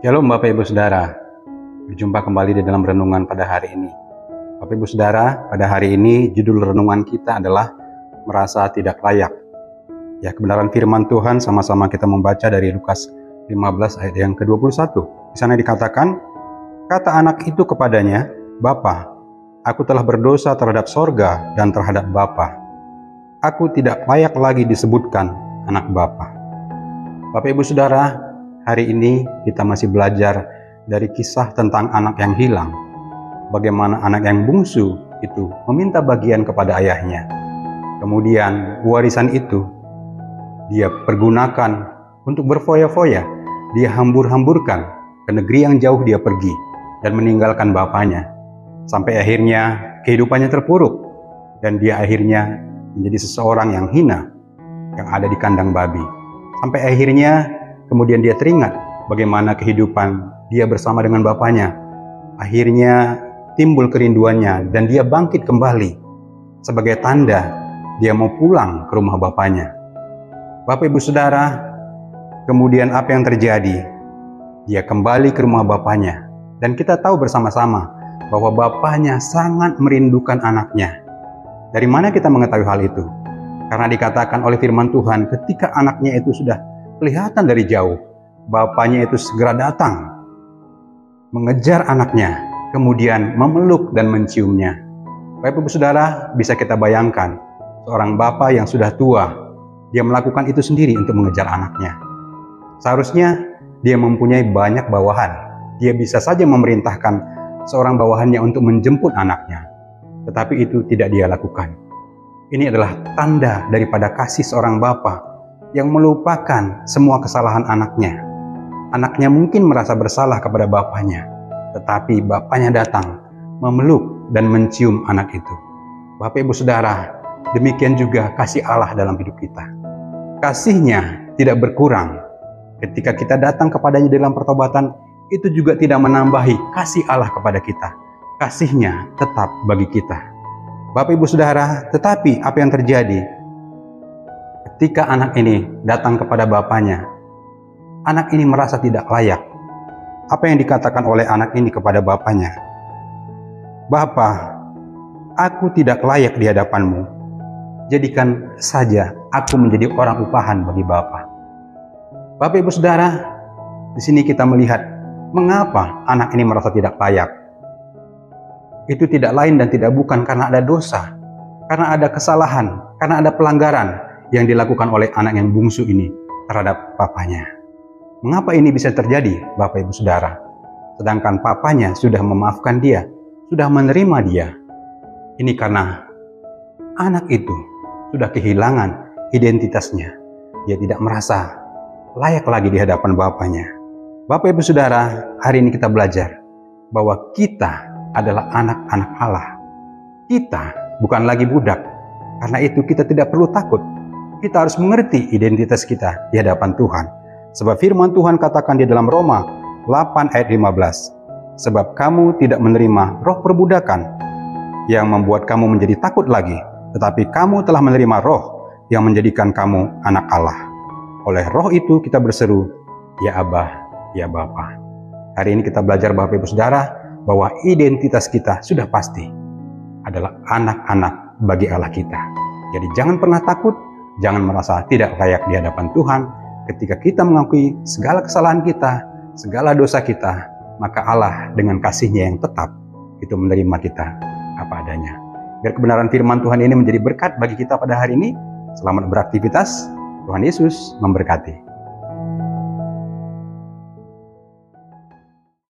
Shalom Bapak Ibu Saudara, berjumpa kembali di dalam renungan pada hari ini. Bapak Ibu Saudara, pada hari ini judul renungan kita adalah merasa tidak layak. Ya, kebenaran firman Tuhan sama-sama kita membaca dari Lukas 15 ayat yang ke-21. Di sana dikatakan, kata anak itu kepadanya, "Bapa, aku telah berdosa terhadap sorga dan terhadap Bapa. Aku tidak layak lagi disebutkan anak Bapa." Bapak Ibu Saudara, hari ini kita masih belajar dari kisah tentang anak yang hilang. Bagaimana anak yang bungsu itu meminta bagian kepada ayahnya. Kemudian warisan itu dia pergunakan untuk berfoya-foya. Dia hambur-hamburkan ke negeri yang jauh dia pergi dan meninggalkan bapaknya. Sampai akhirnya kehidupannya terpuruk dan dia akhirnya menjadi seseorang yang hina yang ada di kandang babi. Sampai akhirnya kemudian dia teringat bagaimana kehidupan dia bersama dengan bapaknya. Akhirnya timbul kerinduannya dan dia bangkit kembali. Sebagai tanda dia mau pulang ke rumah bapaknya. Bapak Ibu Saudara, kemudian apa yang terjadi? Dia kembali ke rumah bapaknya. Dan kita tahu bersama-sama bahwa bapaknya sangat merindukan anaknya. Dari mana kita mengetahui hal itu? Karena dikatakan oleh firman Tuhan ketika anaknya itu sudah kelihatan dari jauh, bapaknya itu segera datang, mengejar anaknya, kemudian memeluk dan menciumnya. Bapak Ibu Saudara, bisa kita bayangkan, seorang bapak yang sudah tua, dia melakukan itu sendiri untuk mengejar anaknya. Seharusnya dia mempunyai banyak bawahan. Dia bisa saja memerintahkan seorang bawahannya untuk menjemput anaknya. Tetapi itu tidak dia lakukan. Ini adalah tanda daripada kasih seorang bapa yang melupakan semua kesalahan anaknya. Anaknya mungkin merasa bersalah kepada bapaknya, tetapi bapaknya datang, memeluk dan mencium anak itu. Bapak Ibu Saudara, demikian juga kasih Allah dalam hidup kita. Kasih-Nya tidak berkurang. Ketika kita datang kepadanya dalam pertobatan, itu juga tidak menambahi kasih Allah kepada kita. Kasih-Nya tetap bagi kita. Bapak Ibu Saudara, tetapi apa yang terjadi? Ketika anak ini datang kepada bapaknya, anak ini merasa tidak layak. Apa yang dikatakan oleh anak ini kepada bapaknya? "Bapa, aku tidak layak di hadapan-Mu. Jadikan saja aku menjadi orang upahan bagi Bapa." Bapak Ibu Saudara, di sini kita melihat mengapa anak ini merasa tidak layak. Itu tidak lain dan tidak bukan karena ada dosa, karena ada kesalahan, karena ada pelanggaran yang dilakukan oleh anak yang bungsu ini terhadap papanya. Mengapa ini bisa terjadi, Bapak Ibu Saudara? Sedangkan papanya sudah memaafkan dia, sudah menerima dia. Ini karena anak itu sudah kehilangan identitasnya. Dia tidak merasa layak lagi di hadapan bapaknya. Bapak Ibu Saudara, hari ini kita belajar bahwa kita adalah anak-anak Allah. Kita bukan lagi budak. Karena itu kita tidak perlu takut. Kita harus mengerti identitas kita di hadapan Tuhan. Sebab firman Tuhan katakan di dalam Roma 8 ayat 15. "Sebab kamu tidak menerima roh perbudakan yang membuat kamu menjadi takut lagi, tetapi kamu telah menerima roh yang menjadikan kamu anak Allah. Oleh roh itu kita berseru, ya Abah, ya Bapa." Hari ini kita belajar Bapak Ibu Saudara bahwa identitas kita sudah pasti adalah anak-anak bagi Allah kita. Jadi jangan pernah takut, jangan merasa tidak layak di hadapan Tuhan. Ketika kita mengakui segala kesalahan kita, segala dosa kita, maka Allah dengan kasih-Nya yang tetap itu menerima kita apa adanya. Biar kebenaran firman Tuhan ini menjadi berkat bagi kita pada hari ini. Selamat beraktivitas. Tuhan Yesus memberkati.